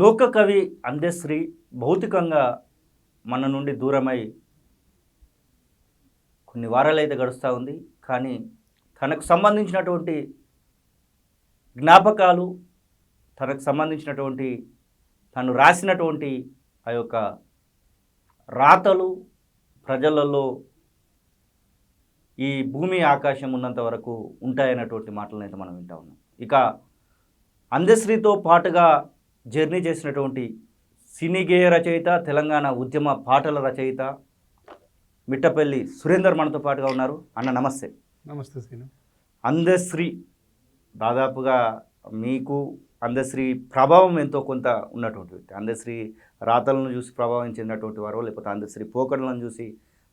లోకకవి అందశ్రీ భౌతికంగా మన నుండి దూరమై కొన్ని వారాలైతే గడుస్తూ ఉంది. కానీ తనకు సంబంధించినటువంటి జ్ఞాపకాలు, తనకు సంబంధించినటువంటి తను రాసినటువంటి ఆ యొక్క రాతలు ప్రజలలో ఈ భూమి ఆకాశం ఉన్నంత వరకు ఉంటాయన్నటువంటి మాటలను అయితే మనం వింటా ఉన్నాం. ఇక అందశ్రీతో పాటుగా జర్నీ చేసినటువంటి సినీ గేయ రచయిత, తెలంగాణ ఉద్యమ పాటల రచయిత మిట్టపల్లి సురేందర్ మనతో పాటుగా ఉన్నారు. అన్న నమస్తే. నమస్తే శ్రీను. అందశ్రీ దాదాపుగా మీకు అందశ్రీ ప్రభావం ఎంతో కొంత ఉన్నటువంటి వ్యక్తి. అందశ్రీ రాతలను చూసి ప్రభావం చెందినటువంటి వారు, లేకపోతే అందశ్రీ పోకడలను చూసి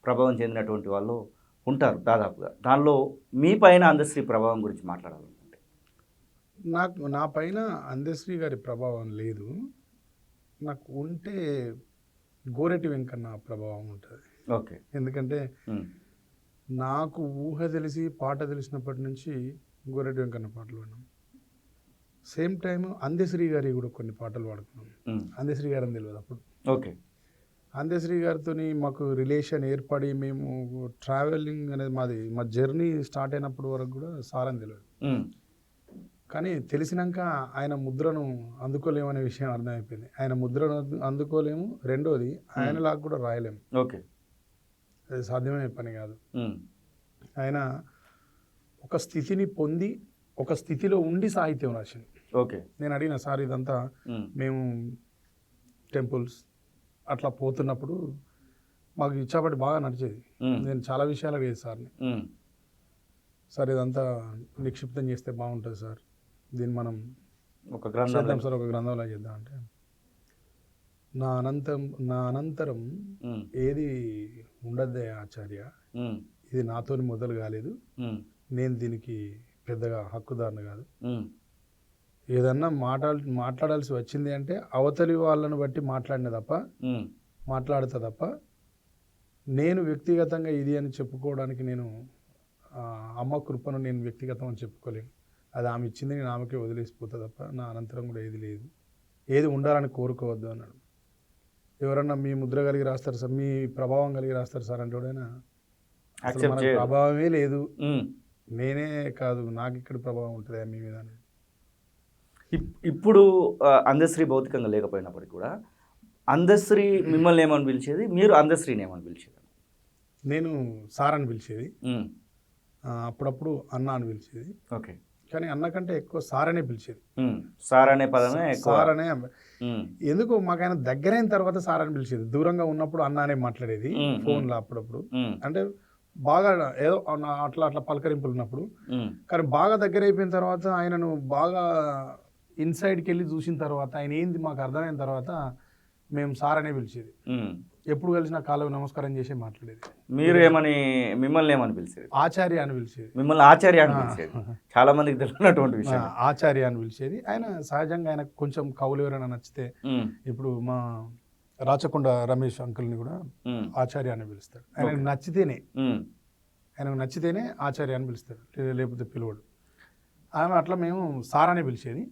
ప్రభావం చెందినటువంటి వాళ్ళు ఉంటారు దాదాపుగా. దానిలో మీ పైన అందశ్రీ ప్రభావం గురించి మాట్లాడాలనుకుంటే? నా పైన అందశ్రీ గారి ప్రభావం లేదు. నాకు ఉంటే గోరెటి వెంకన్న ప్రభావం ఉంటుంది. ఓకే. ఎందుకంటే నాకు ఊహ తెలిసి పాట తెలిసినప్పటి నుంచి గోరెటి వెంకన్న పాటలు విన్నాం. సేమ్ టైం అందశ్రీ గారి కూడా కొన్ని పాటలు పాడుకున్నాం. అందశ్రీ గారు అని తెలియదు అప్పుడు. ఓకే. అందశ్రీ గారితో మాకు రిలేషన్ ఏర్పడి మేము ట్రావెలింగ్ అనేది మా జర్నీ స్టార్ట్ అయినప్పుడు వరకు కూడా సార్ అని తెలియదు. కానీ తెలిసినాక ఆయన ముద్రను అందుకోలేమనే విషయం అర్థమైపోయింది. ఆయన ముద్రను అందుకోలేము, రెండోది ఆయనలాగా కూడా రాయలేము. ఓకే. అది సాధ్యమయ్యే పని కాదు. ఆయన ఒక స్థితిని పొంది ఒక స్థితిలో ఉండి సాహిత్యం రాసింది. ఓకే. నేను అడిగిన సార్ ఇదంతా మేము టెంపుల్స్ అట్లా పోతున్నప్పుడు మాకు ఇచ్చాపట్టి బాగా నడిచేది. నేను చాలా విషయాలు అడిగేది సార్ని. సార్ ఇదంతా నిక్షిప్తం చేస్తే బాగుంటుంది సార్, దీన్ని మనం ఒక గ్రంథం చేద్దాం సార్, ఒక గ్రంథంలో చేద్దాం అంటే నా అనంతరం ఏది ఉండద్దే ఆచార్య, ఇది నాతోని మొదలు కాలేదు, నేను దీనికి పెద్దగా హక్కుదారుని కాదు, ఏదన్నా మాట్లాడాల్సి వచ్చింది అంటే అవతలి వాళ్ళను బట్టి మాట్లాడతా తప్ప నేను వ్యక్తిగతంగా ఇది అని చెప్పుకోవడానికి నేను అమ్మ కృపను నేను వ్యక్తిగతం అని చెప్పుకోలేను. అది ఆమె ఇచ్చింది, నేను ఆమెకే వదిలేసిపోతా తప్ప నా అనంతరం కూడా ఏది లేదు, ఏది ఉండాలని కోరుకోవద్దు అన్నాడు. ఎవరన్నా మీ ముద్ర కలిగి రాస్తారు సార్, మీ ప్రభావం కలిగి రాస్తారు సార్ అంటే కూడా మనకు ప్రభావమే లేదు, నేనే కాదు నాకు ఇక్కడ ప్రభావం ఉంటుంది మీ మీద. ఇప్పుడు అందశ్రీ భౌతికంగా లేకపోయినప్పటికీ కూడా అందశ్రీ మిమ్మల్ని ఏమని పిలిచేది, మీరు అందశ్రీని ఏమని పిలిచేది? నేను సార్ అని పిలిచేది, అప్పుడప్పుడు అన్న అని పిలిచేది. ఓకే. కానీ అన్న కంటే ఎక్కువ సార్ అనే పిలిచేది. సార్ అనే పదమే సార్ అనే. ఎందుకు మాకు ఆయన దగ్గరైన తర్వాత సార్ అని పిలిచేది. దూరంగా ఉన్నప్పుడు అన్న అనే మాట్లాడేది ఫోన్లో అప్పుడప్పుడు. అంటే బాగా ఏదో అట్లా అట్లా పలకరింపులు ఉన్నప్పుడు. కానీ బాగా దగ్గర అయిపోయిన తర్వాత ఆయనను బాగా ఇన్సైడ్కి వెళ్ళి చూసిన తర్వాత ఆయన ఏంది మాకు అర్థమైన తర్వాత మేము సార్ అనే పిలిచేది. ఎప్పుడు కలిసినా కాళ్ళకు నమస్కారం చేసి మాట్లాడేది. మీరు ఏమని, మిమ్మల్ని ఏమని పిలిచేది? ఆచార్య అని పిలిచేది. మిమ్మల్ని ఆచార్య అని పిలిచేది. చాలా మందికి తెలియనటువంటి విషయం. ఆచార్య అని పిలిచేది. ఆయన సహజంగా ఆయన కొంచెం కవులు ఎవరైనా నచ్చితే, ఇప్పుడు మా రాచకొండ రమేష్ అంకుల్ని కూడా ఆచార్య అని పిలుస్తాడు. ఆయనకు నచ్చితేనే ఆచార్య అని పిలుస్తాడు, లేకపోతే పిలువడు. ఆమె అట్లా మేము సార్ అని పిలిచేది.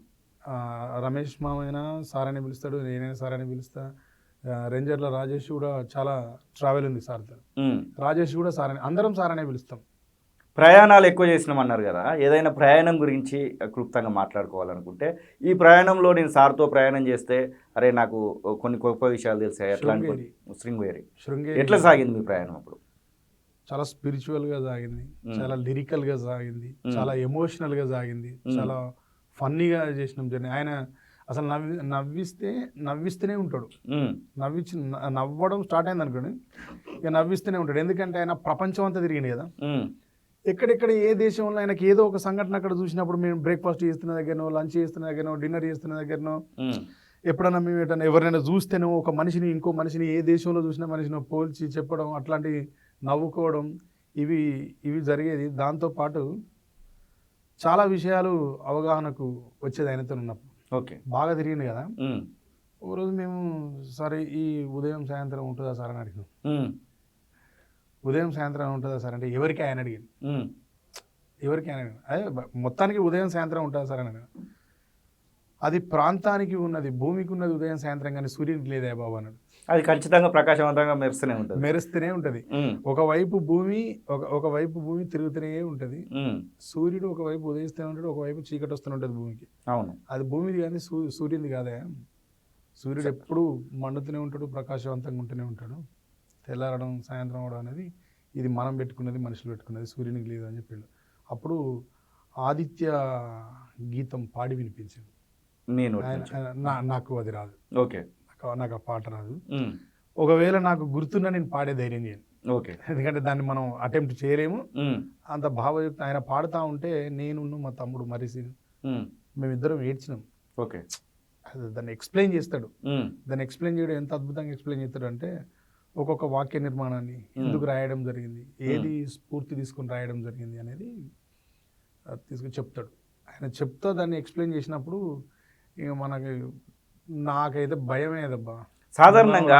రమేష్ మామైనా సార్ అని పిలుస్తాడు, నేనైనా సార్ అని పిలుస్తా. రేంజర్ల రాజేష్ కూడా చాలా ట్రావెల్ ఉంది సార్తో, రాజేష్ కూడా సార్ అని, అందరం సార్ అనే పిలుస్తాం. ప్రయాణాలు ఎక్కువ చేసినామన్నారు కదా, ఏదైనా ప్రయాణం గురించి క్లుప్తంగా మాట్లాడుకోవాలనుకుంటే, ఈ ప్రయాణంలో నేను సార్తో ప్రయాణం చేస్తే అరే నాకు కొన్ని గొప్ప విషయాలు తెలిసాయి. శృంగేరి ఎట్లా సాగింది మీ ప్రయాణం? అప్పుడు చాలా స్పిరిచువల్గా సాగింది, చాలా లిరికల్గా సాగింది, చాలా ఎమోషనల్గా సాగింది, చాలా ఫన్నీగా చేసినాం జర్నీ. ఆయన అసలు నవ్విస్తూనే ఉంటాడు. నవ్వడం స్టార్ట్ అయింది అనుకోండి, ఇక నవ్విస్తూనే ఉంటాడు. ఎందుకంటే ఆయన ప్రపంచం అంతా తిరిగింది కదా. ఎక్కడెక్కడ ఏ దేశంలో ఆయనకి ఏదో ఒక సంఘటన అక్కడ చూసినప్పుడు, మేము బ్రేక్ఫాస్ట్ చేస్తున్న దగ్గరనో, లంచ్ చేస్తున్న దగ్గరనో, డిన్నర్ చేస్తున్న దగ్గరనో, ఎప్పుడన్నా మేము ఎవరైనా చూస్తేనో ఒక మనిషిని ఇంకో మనిషిని, ఏ దేశంలో చూసిన మనిషిని పోల్చి చెప్పడం, అట్లాంటి నవ్వుకోవడం, ఇవి జరిగేది. దాంతోపాటు చాలా విషయాలు అవగాహనకు వచ్చేది ఆయనతో ఉన్నప్పుడు. ఓకే. బాగా తిరిగింది కదా. ఓ రోజు మేము సరే ఈ ఉదయం సాయంత్రం ఉంటుందా సార్ అని అడిగినాం. ఉదయం సాయంత్రం ఉంటుందా సార్ అంటే ఎవరికి ఆయన అడిగింది, అదే మొత్తానికి ఉదయం సాయంత్రం ఉంటుందా సార్ అని అడిగిన. అది ప్రాంతానికి ఉన్నది, భూమికి ఉన్నది ఉదయం సాయంత్రం, కానీ సూర్యునికి లేదే బాబు అన్నాడు. అది ఖచ్చితంగా ప్రకాశవంతంగా మెరుస్తూనే ఉంటుంది. మెరుస్తూనే ఉంటుంది. ఒకవైపు భూమి తిరుగుతూనే ఉంటుంది. సూర్యుడు ఒకవైపు ఉదయిస్తూనే ఉంటాడు, ఒకవైపు చీకటి వస్తూనే ఉంటుంది భూమికి. అవును, అది భూమిది కానీ సూర్యునిది కాదే. సూర్యుడు ఎప్పుడు మండుతూనే ఉంటాడు, ప్రకాశవంతంగా ఉంటూనే ఉంటాడు. తెల్లారడం సాయంత్రం అవడం అనేది ఇది మనం పెట్టుకున్నది, మనుషులు పెట్టుకున్నది, సూర్యునికి లేదు అని చెప్పిండు. అప్పుడు ఆదిత్య గీతం పాడి వినిపించింది. నాకు అది రాదు. ఓకే, నాకు ఆ పాట రాదు. ఒకవేళ నాకు గుర్తున్నా నేను పాడే ధైర్యం చేయను. ఓకే, ఎందుకంటే దాన్ని మనం అటెంప్ట్ చేయలేము. అంత భావయుక్త ఆయన పాడుతూ ఉంటే నేను మా తమ్ముడు మరిసి మేమిద్దరం ఏడ్చినాం. ఓకే, దాన్ని ఎక్స్ప్లెయిన్ చేస్తాడు. దాన్ని ఎక్స్ప్లెయిన్ చేయడం ఎంత అద్భుతంగా ఎక్స్ప్లెయిన్ చేస్తాడు అంటే ఒక్కొక్క వాక్య నిర్మాణాన్ని ఎందుకు రాయడం జరిగింది, ఏది స్ఫూర్తి తీసుకుని రాయడం జరిగింది అనేది తీసుకుని చెప్తాడు. ఆయన చెప్తా దాన్ని ఎక్స్ప్లెయిన్ చేసినప్పుడు ఇక నాకైతే భయమేదబ్బా. సాధారణంగా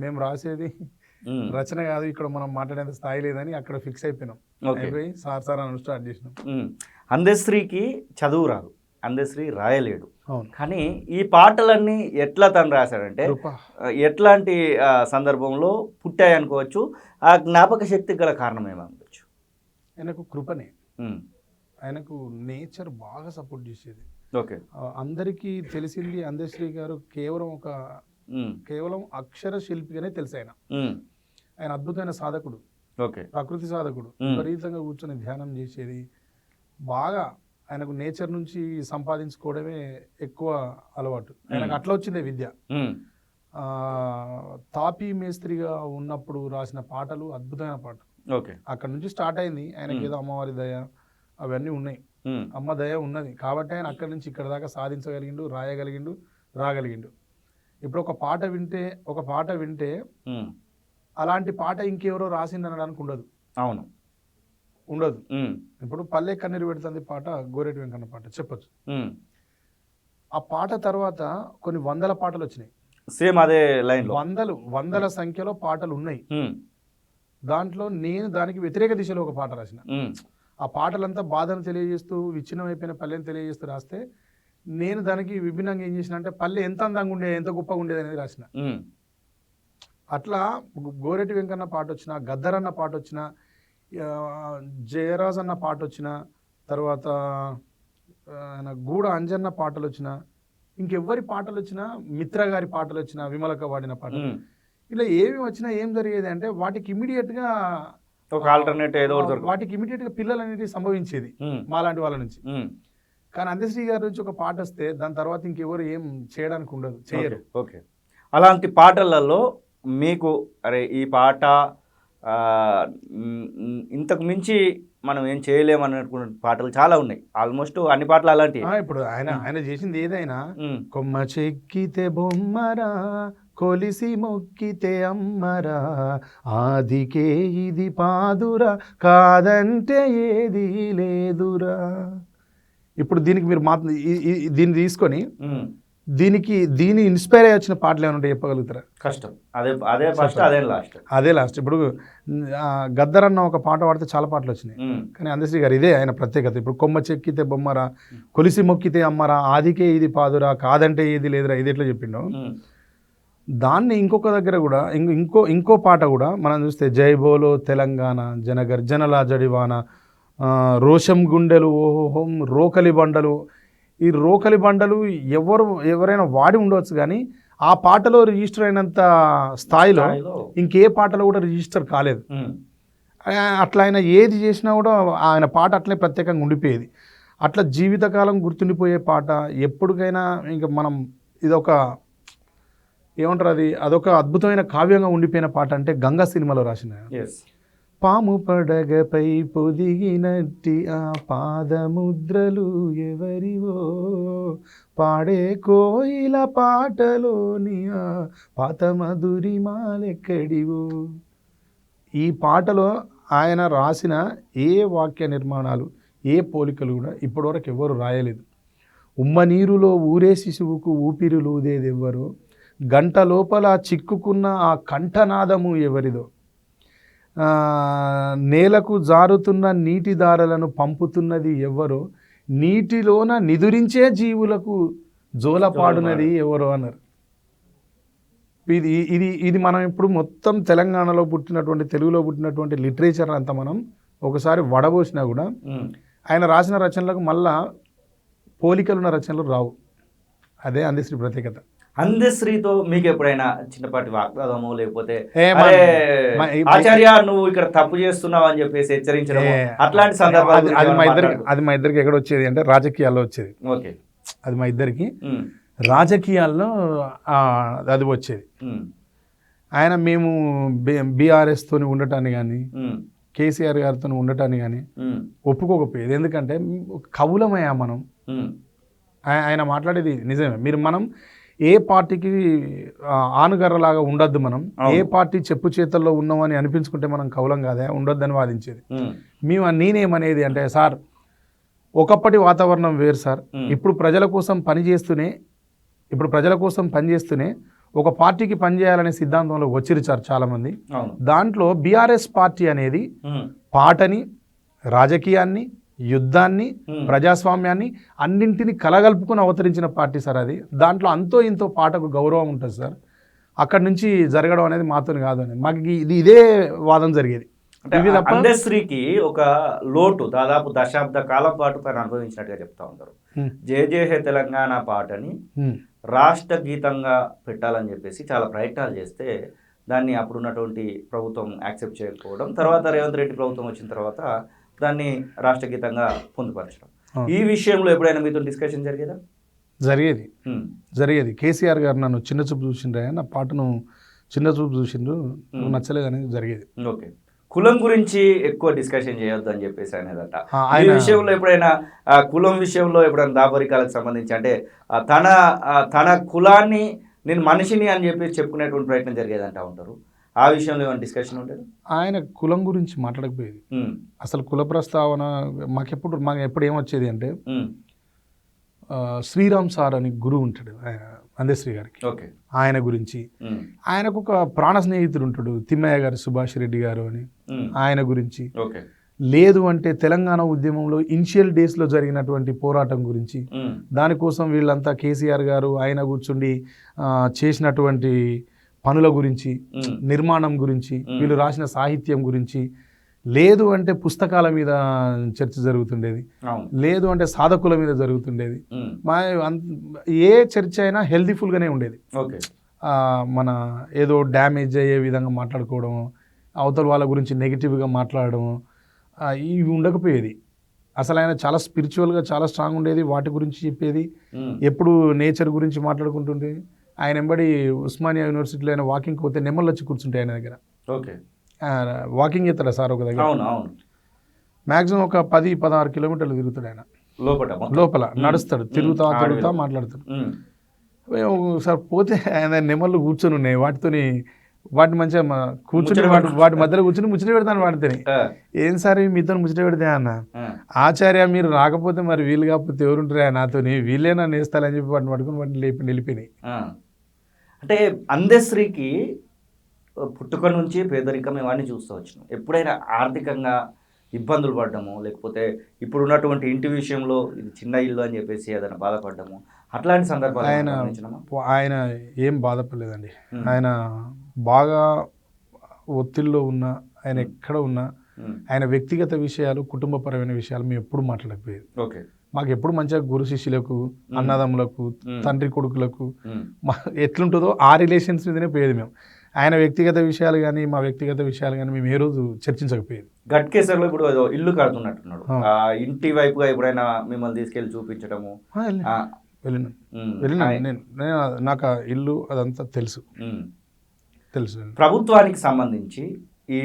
మేము రాసేది రచన కాదు, ఇక్కడ మనం మాట్లాడేంత స్థాయి లేదని అక్కడ ఫిక్స్ అయిపోయినాం. అయిపోయి సార్ అని స్టార్ట్ చేసినాం. అందశ్రీకి చదువు రాదు, అందశ్రీ రాయలేడు. కానీ ఈ పాటలన్నీ ఎట్లా తను రాశాడంటే ఎట్లాంటి సందర్భంలో పుట్టాయి అనుకోవచ్చు, ఆ జ్ఞాపక శక్తికి గల కారణం ఏమనుకోవచ్చు? ఆయనకు కృపనే, ఆయనకు నేచర్ బాగా సపోర్ట్ చేసేది. ఓకే, అందరికీ తెలిసింది అందశ్రీ గారు కేవలం అక్షర శిల్పిగానే తెలుసు. ఆయన అద్భుతమైన సాధకుడు, ప్రకృతి సాధకుడు. విపరీతంగా కూర్చొని ధ్యానం చేసేది. బాగా ఆయనకు నేచర్ నుంచి సంపాదించుకోవడమే ఎక్కువ అలవాటు. ఆయనకు అట్లా వచ్చిందే విద్య. తాపీ మేస్త్రిగా ఉన్నప్పుడు రాసిన పాటలు అద్భుతమైన పాటలు. అక్కడ నుంచి స్టార్ట్ అయింది. ఆయనకి ఏదో అమ్మవారి దయ అవన్నీ ఉన్నాయి, అమ్మ దయ ఉన్నది కాబట్టి ఆయన అక్కడి నుంచి ఇక్కడ దాకా సాధించగలిగిండు, రాగలిగిండు. ఇప్పుడు ఒక పాట వింటే అలాంటి పాట ఇంకెవరో రాసింది అనడానికి ఉండదు. అవును, ఉండదు. ఇప్పుడు పల్లె కన్నీరు పెడుతుంది పాట గోరెటి వెంకన్న పాట చెప్పొచ్చు. ఆ పాట తర్వాత కొన్ని వందల పాటలు వచ్చినాయి, సేమ్ అదే లైన్, వందల సంఖ్యలో పాటలు ఉన్నాయి. దాంట్లో నేను దానికి వ్యతిరేక దిశలో ఒక పాట రాసిన. ఆ పాటలంతా బాధను తెలియజేస్తూ, విచ్ఛిన్నం అయిపోయిన పల్లెని తెలియజేస్తూ రాస్తే, నేను దానికి విభిన్నంగా ఏం చేసిన అంటే పల్లె ఎంత అందంగా ఉండేది, ఎంత గొప్పగా ఉండేది అనేది రాసిన. అట్లా గోరెటి వెంకన్న పాట వచ్చిన, గద్దరన్న పాట వచ్చిన, జయరాజ్ అన్న పాట వచ్చిన, తర్వాత గూడ అంజన్న పాటలు వచ్చిన, ఇంకెవ్వరి పాటలు వచ్చినా, మిత్ర గారి పాటలు వచ్చినా, విమలక వాడిన పాటలు, ఇలా ఏమి వచ్చినా ఏం జరిగేది అంటే వాటికి ఇమీడియట్గా ఒక ఆల్టర్నేట్ ఏదో వాటికి ఇమీడియట్గా పిల్లలు అనేది సంభవించేది మాలాంటి వాళ్ళ నుంచి. కానీ అందశ్రీ గారి నుంచి ఒక పాట వస్తే దాని తర్వాత ఇంకెవరు ఏం చేయడానికి ఉండదు, చేయరు. ఓకే, అలాంటి పాటలలో మీకు అరే ఈ పాట ఇంతకు మించి మనం ఏం చేయలేము అనుకున్న పాటలు చాలా ఉన్నాయి. ఆల్మోస్ట్ అన్ని పాటలు అలాంటివి. ఇప్పుడు ఆయన చేసింది ఏదైనా కొమ్మ చెక్కితే బొమ్మరా, కొలిసి మొక్కితే అమ్మరా, ఆదికే ఇది పాదురా, కాదంటే ఏది లేదురా. ఇప్పుడు దీనికి మీరు దీన్ని తీసుకొని దీని ఇన్స్పైర్ అయ్యి వచ్చిన పాటలు ఏమైనా ఉంటే చెప్పగలుగుతారా? కష్టం. అదే ఫస్ట్, అదే లాస్ట్. ఇప్పుడు గద్దరన్న ఒక పాట పాడితే చాలా పాటలు వచ్చినాయి, కానీ అందశ్రీ గారు ఇదే ఆయన ప్రత్యేకత. ఇప్పుడు కొమ్మ చెక్కితే బొమ్మరా, కొలిసి మొక్కితే అమ్మరా, ఆదికే ఇది పాదురా, కాదంటే ఏది లేదురా, ఇది ఎట్లా చెప్పిండో దాన్ని ఇంకొక దగ్గర కూడా ఇంకో పాట కూడా మనం చూస్తే, జై బోలో తెలంగాణ, జనగర్జనల జడివాన, రోషం గుండెలు ఓహోహోం, రోకలి బండలు. ఈ రోకలి బండలు ఎవరైనా వాడి ఉండవచ్చు, కానీ ఆ పాటలో రిజిస్టర్ అయినంత స్థాయిలో ఇంకే పాటలో కూడా రిజిస్టర్ కాలేదు. అట్లా ఆయన ఏది చేసినా కూడా ఆయన పాట అట్లనే ప్రత్యేకంగా ఉండిపోయేది. అట్లా జీవితకాలం గుర్తుండిపోయే పాట ఎప్పటికైనా. ఇంకా మనం ఇదొక ఏమంటారు, అదొక అద్భుతమైన కావ్యంగా ఉండిపోయిన పాట అంటే గంగా సినిమాలో రాసిన పాము పడగపై పొదిగినట్టి ఆ పాదముద్రలు ఎవరివో, పాడే కోయిల పాటలోని ఆ పాత మధురిమాలెక్కడివో. ఈ పాటలో ఆయన రాసిన ఏ వాక్య నిర్మాణాలు, ఏ పోలికలు కూడా ఇప్పటివరకు ఎవరు రాయలేదు. ఉమ్మ నీరులో ఊరే శిశువుకు ఊపిరులూదేదెవ్వరో, గంట లోపల చిక్కుకున్న ఆ కంఠనాదము ఎవరిదో, నేలకు జారుతున్న నీటి దారలను పంపుతున్నది ఎవ్వరో, నీటిలోన నిదురించే జీవులకు జోలపాడునది ఎవరు అన్నారు. ఇది ఇది ఇది మనం ఇప్పుడు మొత్తం తెలంగాణలో పుట్టినటువంటి తెలుగులో పుట్టినటువంటి లిటరేచర్ అంతా మనం ఒకసారి వడబోసినా కూడా ఆయన రాసిన రచనలకు మళ్ళా పోలికలున్న రచనలు రావు. అదే అందశ్రీ ప్రత్యేకత. అందశ్రీతో మీకు ఎప్పుడైనా చిన్నపాటి వాగ్వాదమో లేకపోతే ఏ "అరే, ఆచార్య నువ్వు ఇక్కడ తప్పు చేస్తున్నావు అని చెప్పేసి హెచ్చరించడం అట్లాంటి సందర్భాలు అది మా ఇద్దరికి ఎక్కడ వచ్చేది అంటే రాజకీయాల్లో వచ్చేది. ఓకే, అది మా ఇద్దరికి రాజకీయాల్లో అది వచ్చేది. ఆయన మేము బీఆర్ఎస్ తోని ఉండటాన్ని కానీ కేసీఆర్ గారితో ఉండటాన్ని కానీ ఒప్పుకోకపోయేది. ఎందుకంటే కవులమయ్యా మనం. ఆయన మాట్లాడేది నిజమే. మనం ఏ పార్టీకి ఆనుగర్రలాగా ఉండొద్దు. మనం ఏ పార్టీ చెప్పు చేతల్లో ఉన్నామని అనిపించుకుంటే మనం కవులం కాదా, ఉండొద్దని వాదించేది. నేనేమనేది అంటే, సార్ ఒకప్పటి వాతావరణం వేరు సార్. ఇప్పుడు ప్రజల కోసం పనిచేస్తూనే ఒక పార్టీకి పనిచేయాలనే సిద్ధాంతంలో వచ్చిరు సార్ చాలామంది. దాంట్లో బీఆర్ఎస్ పార్టీ అనేది పాటని, రాజకీయాన్ని, యుద్ధాన్ని, ప్రజాస్వామ్యాన్ని అన్నింటినీ కలగలుపుకొని అవతరించిన పార్టీ సార్ అది. దాంట్లో అంతో ఇంతో పాటకు గౌరవం ఉంటుంది సార్. అక్కడి నుంచి జరగడం అనేది మాతో కాదు అని మాకు ఇదే వాదన జరిగేది. అందశ్రీకి ఒక లోటు దాదాపు దశాబ్ద కాలం పాటు తను అనుభవించినట్టుగా చెప్తా ఉంటారు. జయ జయ హే తెలంగాణ పాటని రాష్ట్ర గీతంగా పెట్టాలని చెప్పేసి చాలా ప్రయత్నాలు చేస్తే దాన్ని అప్పుడున్నటువంటి ప్రభుత్వం యాక్సెప్ట్ చేయకపోవడం, తర్వాత రేవంత్ రెడ్డి ప్రభుత్వం వచ్చిన తర్వాత దాన్ని రాష్ట్ర గీతంగా పొందుపరచడం. ఈ విషయంలో ఎప్పుడైనా మీతో డిస్కషన్ జరిగేదా? జరిగేది. కేసీఆర్ గారు నన్ను చిన్న చూపు చూసిండ్రా, నా పాటను చిన్న చూపు చూసిండ్రు, నచ్చలేదు అనేది జరిగేది. ఓకే, కులం గురించి ఎక్కువ డిస్కషన్ చేయొద్దు అని చెప్పేసి అనేదట. ఈ విషయంలో ఎప్పుడైనా కులం విషయంలో ఎప్పుడైనా దాపరికాలకు సంబంధించి అంటే తన కులాన్ని నేను మనిషిని అని చెప్పి చెప్పుకునేటువంటి ప్రయత్నం జరిగేదంటా ఉంటారు. ఆ విషయంలో ఏమైనా డిస్కషన్ ఉంటుంది? ఆయన కులం గురించి మాట్లాడకపోయేది. అసలు కుల ప్రస్తావన మాకు ఎప్పుడు ఏమొచ్చేది అంటే, శ్రీరామ్ సార్ అని గురువు ఉంటాడు ఆయన అందశ్రీ గారికి. ఆయన గురించి, ఆయనకు ఒక ప్రాణ స్నేహితుడు ఉంటాడు తిమ్మయ్య గారు, సుభాష్ రెడ్డి గారు అని, ఆయన గురించి. లేదు అంటే తెలంగాణ ఉద్యమంలో ఇనిషియల్ డేస్లో జరిగినటువంటి పోరాటం గురించి, దానికోసం వీళ్ళంతా కేసీఆర్ గారు ఆయన కూర్చుండి చేసినటువంటి పనుల గురించి, నిర్మాణం గురించి, వీళ్ళు రాసిన సాహిత్యం గురించి, లేదు అంటే పుస్తకాల మీద చర్చ జరుగుతుండేది, లేదు అంటే సాధకుల మీద జరుగుతుండేది. ఏ చర్చ అయినా హెల్దీఫుల్గానే ఉండేది. మన ఏదో డ్యామేజ్ అయ్యే విధంగా మాట్లాడుకోవడం, అవతల వాళ్ళ గురించి నెగిటివ్గా మాట్లాడడం ఇవి ఉండకపోయేది. అసలు ఆయన చాలా స్పిరిచువల్గా చాలా స్ట్రాంగ్ ఉండేది. వాటి గురించి చెప్పేది, ఎప్పుడు నేచర్ గురించి మాట్లాడుకుంటుండేది. ఆయన వెంబడి ఉస్మానియా యూనివర్సిటీలో ఆయన వాకింగ్కి పోతే నెమ్మలు వచ్చి కూర్చుంటాయి ఆయన దగ్గర. వాకింగ్ చేస్తాడు సార్ ఒక దగ్గర. మ్యాక్సిమం ఒక 10-16 కిలోమీటర్లు తిరుగుతాడు ఆయన లోపల, నడుస్తాడు, తిరుగుతా మాట్లాడతాడు. ఒకసారి పోతే ఆయన నెమ్మలు కూర్చొని ఉన్నాయి, వాటి మంచిగా కూర్చుని వాటి మధ్యలో కూర్చుని ముచ్చట పెడతాను వాటితోని. ఏం సార్ మీతో ముచ్చట పెడితే అన్న, ఆచార్య మీరు రాకపోతే మరి వీళ్ళు కాకపోతే ఎవరుంటారా నాతోని, వీళ్ళే నన్ను వేస్తారని చెప్పి వాటిని పట్టుకుని వాటిని నిలిపినాయి. అంటే అందశ్రీకి పుట్టుక నుంచి పేదరికం ఇవన్నీ చూస్తూ వచ్చినాం. ఎప్పుడైనా ఆర్థికంగా ఇబ్బందులు పడ్డము, లేకపోతే ఇప్పుడు ఉన్నటువంటి ఇంటి విషయంలో ఇది చిన్న ఇల్లు అని చెప్పేసి ఏదైనా బాధపడ్డము, అట్లాంటి సందర్భాలు ఆయన ఏం బాధపడలేదండి. ఆయన బాగా ఒత్తిడిలో ఉన్నా, ఆయన ఎక్కడ ఉన్నా, ఆయన వ్యక్తిగత విషయాలు, కుటుంబపరమైన విషయాలు మేము ఎప్పుడు మాట్లాడకపోయేది. మాకు ఎప్పుడు మంచిగా గురు శిష్యులకు, అన్నదమ్ములకు, తండ్రి కొడుకులకు ఎట్లుంటుందో ఆ రిలేషన్స్ మీదనే పోయేది మేము. ఆయన వ్యక్తిగత విషయాలు కానీ మా వ్యక్తిగత విషయాలు కానీ మేము ఏ రోజు చర్చించకపోయేది. గట్కేసర్లో ఇప్పుడు ఇల్లు కడుతున్నట్టున్నాడు, ఇంటి వైపుగా ఎప్పుడైనా మిమ్మల్ని తీసుకెళ్ళి చూపించడము? వెళ్ళినా నేను నాకు ఆ ఇల్లు అదంతా తెలుసు. ప్రభుత్వానికి సంబంధించి ఈ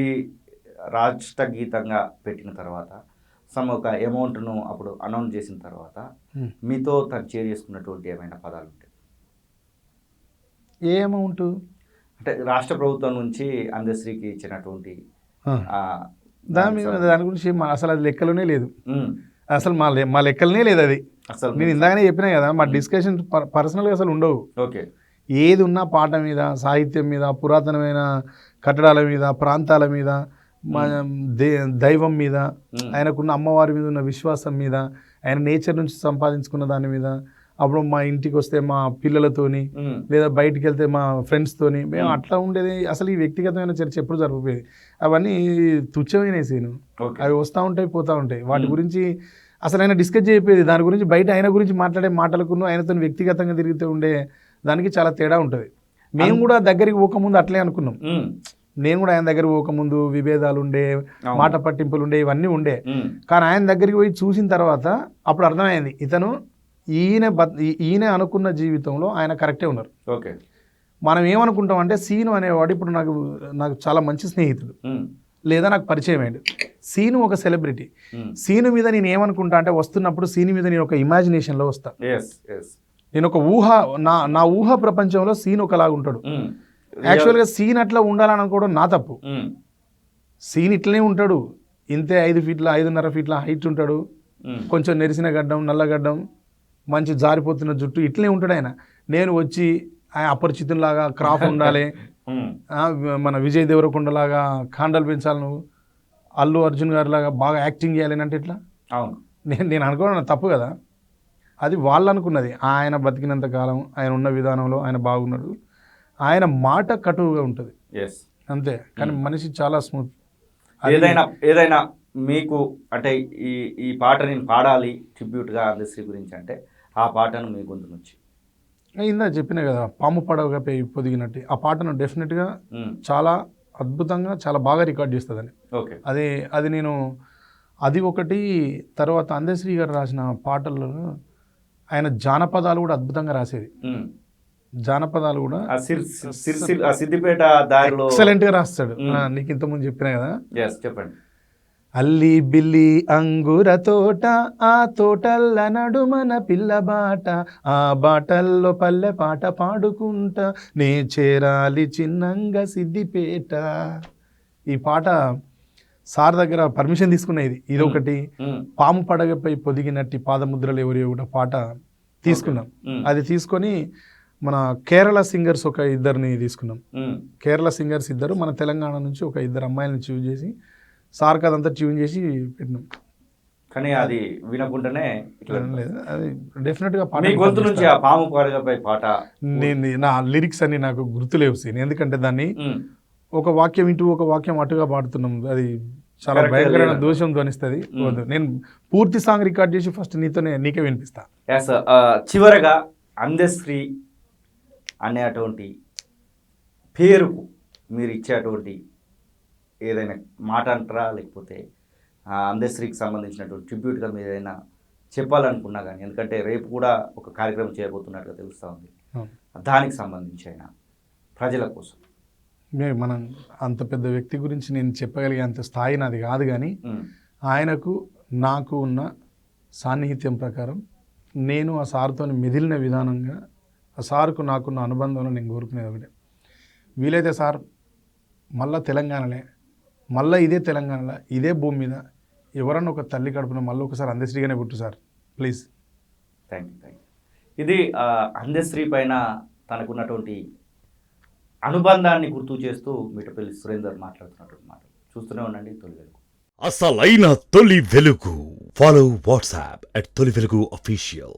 రాష్ట్ర గీతంగా పెట్టిన తర్వాత ఒక అమౌంట్ను అప్పుడు అనౌన్స్ చేసిన తర్వాత మీతో తను షేర్ చేసుకున్నటువంటి ఏమైనా పదాలు ఉంటాయి? ఏ అమౌంట్ అంటే రాష్ట్ర ప్రభుత్వం నుంచి అందశ్రీకి ఇచ్చినటువంటి దాని గురించి అసలు అది లెక్కలోనే లేదు. అసలు మా లెక్కలనే లేదు అది. అసలు నేను ఇందాకనే చెప్పినా కదా, మా డిస్కషన్ పర్సనల్గా అసలు ఉండవు. ఏది ఉన్నా పాట మీద, సాహిత్యం మీద, పురాతనమైన కట్టడాల మీద, ప్రాంతాల మీద, దైవం మీద, ఆయనకున్న అమ్మవారి మీద ఉన్న విశ్వాసం మీద, ఆయన నేచర్ నుంచి సంపాదించుకున్న దాని మీద, అప్పుడు మా ఇంటికి వస్తే మా పిల్లలతోని లేదా బయటికి వెళ్తే మా ఫ్రెండ్స్తోని మేము అట్లా ఉండేది. అసలు ఈ వ్యక్తిగతమైన చర్చ ఎప్పుడు జరిగిపోయేది. అవన్నీ తుచ్చమైన సీను, అవి వస్తూ ఉంటాయి పోతూ ఉంటాయి. వాటి గురించి అసలు ఆయన డిస్కస్ చేయకపోయేది. దాని గురించి బయట ఆయన గురించి మాట్లాడే మాటలకును ఆయనతో వ్యక్తిగతంగా తిరిగితే ఉండే దానికి చాలా తేడా ఉంటుంది. మేము కూడా దగ్గరికి పోకముందు అట్లే అనుకున్నాం. నేను కూడా ఆయన దగ్గర పోకముందు విభేదాలు ఉండే, మాట పట్టింపులు ఉండే, ఇవన్నీ ఉండే. కానీ ఆయన దగ్గరికి పోయి చూసిన తర్వాత అప్పుడు అర్థమైంది ఇతను ఈయన అనుకున్న జీవితంలో ఆయన కరెక్టే ఉన్నారు. ఓకే, మనం ఏమనుకుంటాం అంటే సీను అనేవాడు ఇప్పుడు నాకు చాలా మంచి స్నేహితుడు లేదా నాకు పరిచయం అయ్యాడు. సీను ఒక సెలబ్రిటీ. సీను మీద నేను ఏమనుకుంటా అంటే వస్తున్నప్పుడు సీను మీద నేను ఒక ఇమాజినేషన్లో వస్తా. నేను ఒక నా ఊహ ప్రపంచంలో సీన్ ఒకలాగా ఉంటాడు. యాక్చువల్గా సీన్ అట్లా ఉండాలని అనుకోవడం నా తప్పు. సీన్ ఇట్లనే ఉంటాడు, ఇంతే 5 ఫీట్ల 5.5 ఫీట్ల హైట్ ఉంటాడు, కొంచెం నెరిసిన గడ్డం, నల్లగడ్డం, మంచి జారిపోతున్న జుట్టు, ఇట్లనే ఉంటాడు ఆయన. నేను వచ్చి ఆయన అపరిచితులాగా క్రాఫ్ ఉండాలి, మన విజయ్ దేవరకొండలాగా కాండలు పెంచాలి, నువ్వు అల్లు అర్జున్ గారి లాగా బాగా యాక్టింగ్ చేయాలి అంటే ఇట్లా నేను అనుకోవడం తప్పు కదా. అది వాళ్ళు అనుకున్నది. ఆయన బతికినంత కాలం ఆయన ఉన్న విధానంలో ఆయన బాగున్నాడు. ఆయన మాట కటువుగా ఉంటుంది అంతే, కానీ మనిషి చాలా స్మూత్. ఏదైనా మీకు అంటే ఈ పాట నేను పాడాలి ట్రిబ్యూట్గా అందశ్రీ గురించి అంటే ఆ పాటను మీ గొంతు నుంచి ఇందా చెప్పినా కదా, పాము పడవగా పొదిగినట్టు ఆ పాటను డెఫినెట్గా చాలా అద్భుతంగా చాలా బాగా రికార్డ్ చేస్తుందని. ఓకే, అది నేను అది ఒకటి. తర్వాత అందశ్రీ గారు రాసిన పాటల్లో ఆయన జానపదాలు కూడా అద్భుతంగా రాసేది. జానపదాలు కూడా సిద్దిపేట దారిలో ఎక్సలెంట్గా రాస్తాడు. నీకు ఇంతకుముందు చెప్పినా కదా. చెప్పండి. అల్లి బిల్లి అంగుర తోట, ఆ తోటల్ల నడుమన పిల్ల బాట, ఆ బాటల్లో పల్లె పాట పాడుకుంటా, నే చేరాలి చిన్నంగా సిద్దిపేట. ఈ పాట సార్ దగ్గర పర్మిషన్ తీసుకునేది. ఇదొకటి. పాము పడగపై పొదిగినట్టి పాదముద్రలు ఎవరి కూడా పాట తీసుకున్నాం. అది తీసుకొని మన కేరళ సింగర్స్ ఒక ఇద్దరిని తీసుకున్నాం. కేరళ సింగర్స్ ఇద్దరు, మన తెలంగాణ నుంచి ఒక 2 అమ్మాయిలను చూస్ చేసి సార్ కదంతా ట్యూన్ చేసి పెట్టినాం. కానీ అది వినకుండానే లేదు, అది డెఫినెట్గా పాట గొంతు నుంచి ఆ పాము పడగపై పాట నా లిరిక్స్ అన్ని నాకు గుర్తులేవు సీన్. ఎందుకంటే దాన్ని ఒక వాక్యం ఇటు ఒక వాక్యం అటుగా పాడుతున్నాం. అది చాలా భయంకరమైన దోషం ధ్వనిస్తుంది. నేను పూర్తి సాంగ్ రికార్డ్ చేసి ఫస్ట్ నీకే వినిపిస్తా. చివరగా అందశ్రీ అనేటువంటి పేరుకు మీరు ఇచ్చేటువంటి ఏదైనా మాట అంటారా, లేకపోతే అందశ్రీకి సంబంధించినటువంటి ట్రిబ్యూట్గా మీరు ఏదైనా చెప్పాలనుకున్నా కానీ, ఎందుకంటే రేపు కూడా ఒక కార్యక్రమం చేయబోతున్నట్టుగా తెలుస్తూ ఉంది, దానికి సంబంధించి అయినా ప్రజల కోసం మనం అంత పెద్ద వ్యక్తి గురించి నేను చెప్పగలిగే అంత స్థాయి నాది కాదు. కానీ ఆయనకు నాకు ఉన్న సాన్నిహిత్యం ప్రకారం నేను ఆ సార్తో మెదిలిన విధానంగా, ఆ సార్కు నాకున్న అనుబంధంలో నేను కోరుకునేది ఒకటే, వీలైతే సార్ మళ్ళీ తెలంగాణలే, మళ్ళీ ఇదే తెలంగాణలో ఇదే భూమి మీద ఎవరన్నా ఒక తల్లి కడుపున మళ్ళీ ఒకసారి అందశ్రీగానే పుట్టు సార్, ప్లీజ్. Thank you. ఇది అందశ్రీ పైన తనకున్నటువంటి అనుబంధాన్ని గుర్తు చేస్తూ మిట్టపల్లి సురేందర్ మాట్లాడుతున్నటువంటి మాట చూస్తూనే ఉండండి. తొలి వెలుగు, అసలైన తొలి వెలుగు. ఫాలో వాట్సాప్ @తొలి వెలుగు అఫీషియల్.